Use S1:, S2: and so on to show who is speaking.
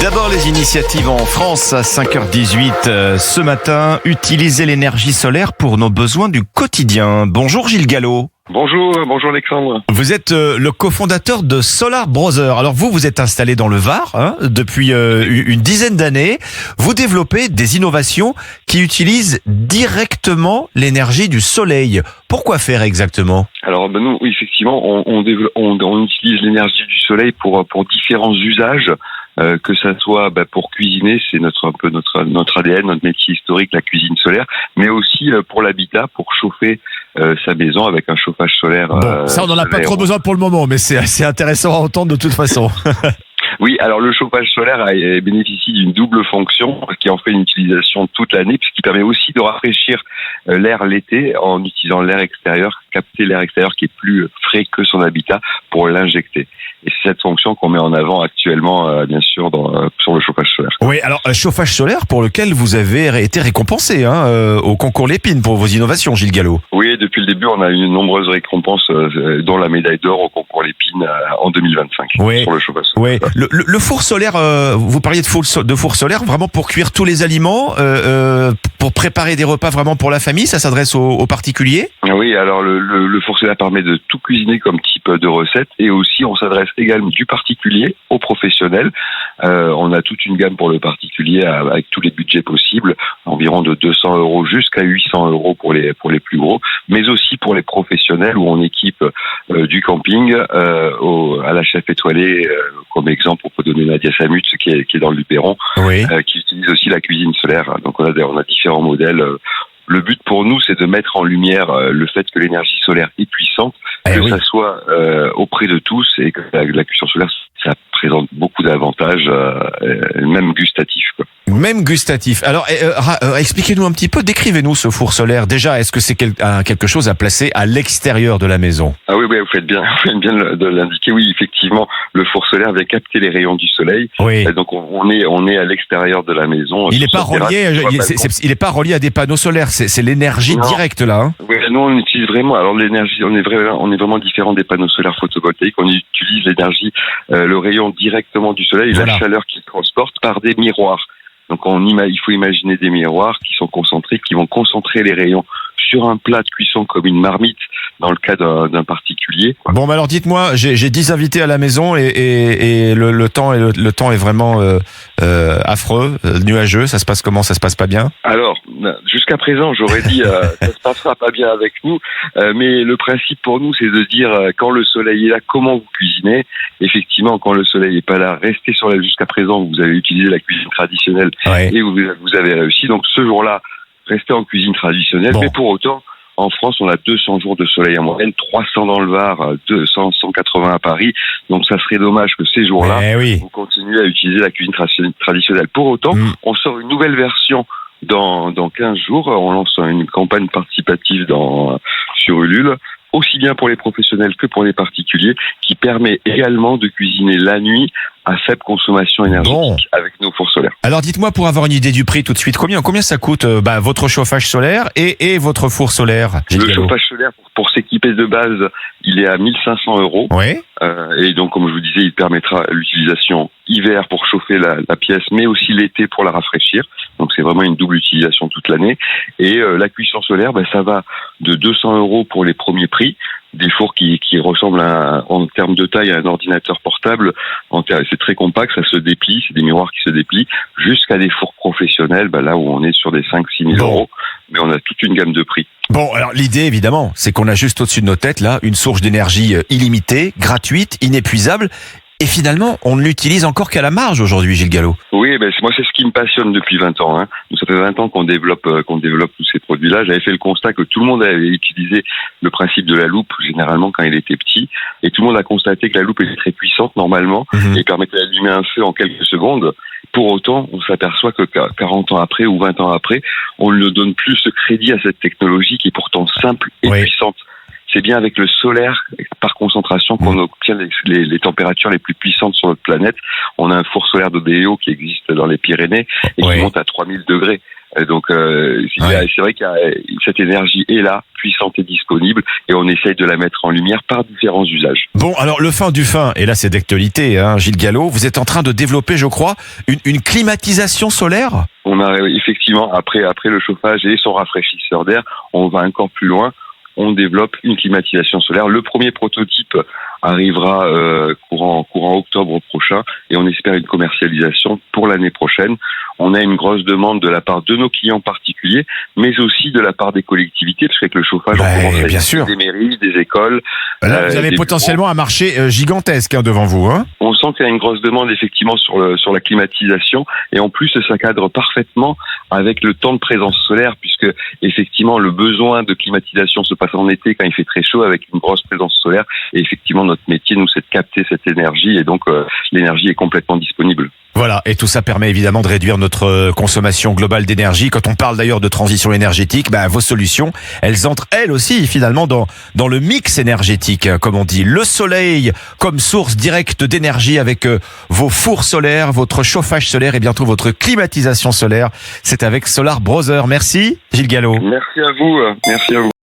S1: D'abord les initiatives en France à 5h18 ce matin. Utiliser l'énergie solaire pour nos besoins du quotidien. Bonjour Gilles Gallo.
S2: Bonjour Alexandre.
S1: Vous êtes le cofondateur de Solar Brother. Alors vous êtes installé dans le Var depuis une dizaine d'années. Vous développez des innovations qui utilisent directement l'énergie du soleil. Pourquoi faire exactement ?
S2: Alors nous, effectivement, on utilise l'énergie du soleil pour différents usages. Que ça soit pour cuisiner, c'est notre ADN, notre métier historique, la cuisine solaire, mais aussi pour l'habitat, pour chauffer sa maison avec un chauffage solaire.
S1: Bon, ça on n'en a pas trop besoin pour le moment, mais c'est assez intéressant à entendre de toute façon.
S2: Oui, alors le chauffage solaire bénéficie d'une double fonction qui en fait une utilisation toute l'année, puisqu'il permet aussi de rafraîchir l'air l'été en utilisant l'air extérieur, capter l'air extérieur qui est plus frais que son habitat pour l'injecter. Et c'est cette fonction qu'on met en avant actuellement, bien sûr, sur le chauffage solaire.
S1: Oui, alors chauffage solaire pour lequel vous avez été récompensé au concours Lépine pour vos innovations, Gilles Gallo.
S2: Oui, depuis le début, on a eu de nombreuses récompenses, dont la médaille d'or au concours Lépine en 2025 sur le chauffage solaire.
S1: Oui. Le four solaire, vous parliez de four solaire vraiment pour cuire tous les aliments, pour préparer des repas vraiment pour la famille, ça s'adresse aux particuliers ?
S2: Oui, alors le four solaire permet de tout cuisiner comme type de recette, et aussi on s'adresse également du particulier au professionnel. On a toute une gamme pour le particulier avec tous les budgets possibles, environ de 200 € jusqu'à 800 € pour les plus gros, mais aussi pour les professionnels où on équipe du camping à la chef étoilée, comme exemple on peut donner Nadia Samut qui est dans le Luberon, qui utilise aussi la cuisine solaire. Donc on a différents modèles. Le but pour nous, c'est de mettre en lumière le fait que l'énergie solaire est puissante, ça soit auprès de tous, et que la cuisson solaire, ça présente beaucoup d'avantages, même gustatifs, quoi.
S1: Même gustatif. Alors, expliquez-nous un petit peu, décrivez-nous ce four solaire. Déjà, est-ce que c'est quelque chose à placer à l'extérieur de la maison ?
S2: Ah oui, vous faites bien de l'indiquer. Oui, effectivement, le four solaire vient capter les rayons du soleil. Oui. Donc, on est à l'extérieur de la maison.
S1: Il n'est pas relié à des panneaux solaires. C'est l'énergie directe là. Hein.
S2: Oui, nous on utilise vraiment. Alors l'énergie, on est vraiment différent des panneaux solaires photovoltaïques. On utilise l'énergie, le rayon directement du soleil, la chaleur qu'il transporte par des miroirs. Donc il faut imaginer des miroirs qui sont concentrés, qui vont concentrer les rayons sur un plat de cuisson comme une marmite dans le cas d'un particulier.
S1: Bon, alors dites-moi, j'ai 10 invités à la maison et le temps est vraiment affreux, nuageux. Ça se passe comment ? Ça se passe pas bien ?
S2: Alors, jusqu'à présent, j'aurais dit ça se passera pas bien avec nous, mais le principe pour nous, c'est de dire quand le soleil est là, comment vous cuisinez. Effectivement, quand le soleil est pas là, restez sur jusqu'à présent, vous avez utilisé la cuisine traditionnelle et vous avez réussi. Donc ce jour-là, restez en cuisine traditionnelle, mais pour autant, en France, on a 200 jours de soleil en moyenne, 300 dans le Var, 180 à Paris. Donc, ça serait dommage que ces jours-là, vous continuez à utiliser la cuisine traditionnelle. Pour autant, on sort une nouvelle version dans 15 jours. On lance une campagne participative sur Ulule, aussi bien pour les professionnels que pour les particuliers, qui permet également de cuisiner la nuit à faible consommation énergétique avec nos fours solaires.
S1: Alors dites-moi, pour avoir une idée du prix tout de suite, combien ça coûte votre chauffage solaire et votre four solaire ?
S2: Le chauffage solaire, pour s'équiper de base, il est à 1500 €. Oui. Et donc, comme je vous disais, il permettra l'utilisation hiver pour chauffer la pièce, mais aussi l'été pour la rafraîchir. Donc, c'est vraiment une double utilisation toute l'année. Et la cuisson solaire, ça va de 200 € pour les premiers prix, des fours qui ressemblent en termes de taille à un ordinateur portable. C'est très compact, ça se déplie, c'est des miroirs qui se déplient, jusqu'à des fours professionnels, là où on est sur des 5-6 000 €, mais on a toute une gamme de prix.
S1: Bon, alors l'idée évidemment, c'est qu'on a juste au-dessus de nos têtes là une source d'énergie illimitée, gratuite, inépuisable. Et finalement, on ne l'utilise encore qu'à la marge aujourd'hui, Gilles Gallo.
S2: Oui, moi c'est ce qui me passionne depuis 20 ans. Donc, ça fait 20 ans qu'on développe tous ces produits-là. J'avais fait le constat que tout le monde avait utilisé le principe de la loupe, généralement quand il était petit, et tout le monde a constaté que la loupe était très puissante normalement et permettait d'allumer un feu en quelques secondes. Pour autant, on s'aperçoit que 40 ans après ou 20 ans après, on ne donne plus ce crédit à cette technologie qui est pourtant simple et puissante. C'est bien avec le solaire, par concentration, qu'on obtient les températures les plus puissantes sur notre planète. On a un four solaire d'Odeo qui existe dans les Pyrénées et qui monte à 3000 degrés. Donc c'est vrai qu'il y a cette énergie est là, puissante et disponible, et on essaye de la mettre en lumière par différents usages.
S1: Bon, alors le fin du fin, et là c'est d'actualité, hein, Gilles Gallo, vous êtes en train de développer, je crois, une climatisation solaire ?
S2: On a effectivement, après le chauffage et son rafraîchisseur d'air, on va encore plus loin. On développe une climatisation solaire. Le premier prototype arrivera courant octobre prochain et on espère une commercialisation pour l'année prochaine. On a une grosse demande de la part de nos clients particuliers, mais aussi de la part des collectivités, parce qu'avec le chauffage, on commence à
S1: bien sûr.
S2: des mairies, des écoles.
S1: Là, vous avez potentiellement un marché gigantesque devant vous. Hein.
S2: On sent qu'il y a une grosse demande effectivement sur la climatisation, et en plus ça cadre parfaitement avec le temps de présence solaire, puisque effectivement le besoin de climatisation se passe en été quand il fait très chaud avec une grosse présence solaire, et effectivement notre métier nous c'est de capter cette énergie, et donc l'énergie est complètement disponible.
S1: Voilà, et tout ça permet évidemment de réduire notre consommation globale d'énergie. Quand on parle d'ailleurs de transition énergétique, vos solutions, elles entrent elles aussi finalement dans le mix énergétique, comme on dit. Le soleil comme source directe d'énergie avec vos fours solaires, votre chauffage solaire et bientôt votre climatisation solaire. C'est avec Solar Brother. Merci Gilles Gallo.
S2: Merci à vous.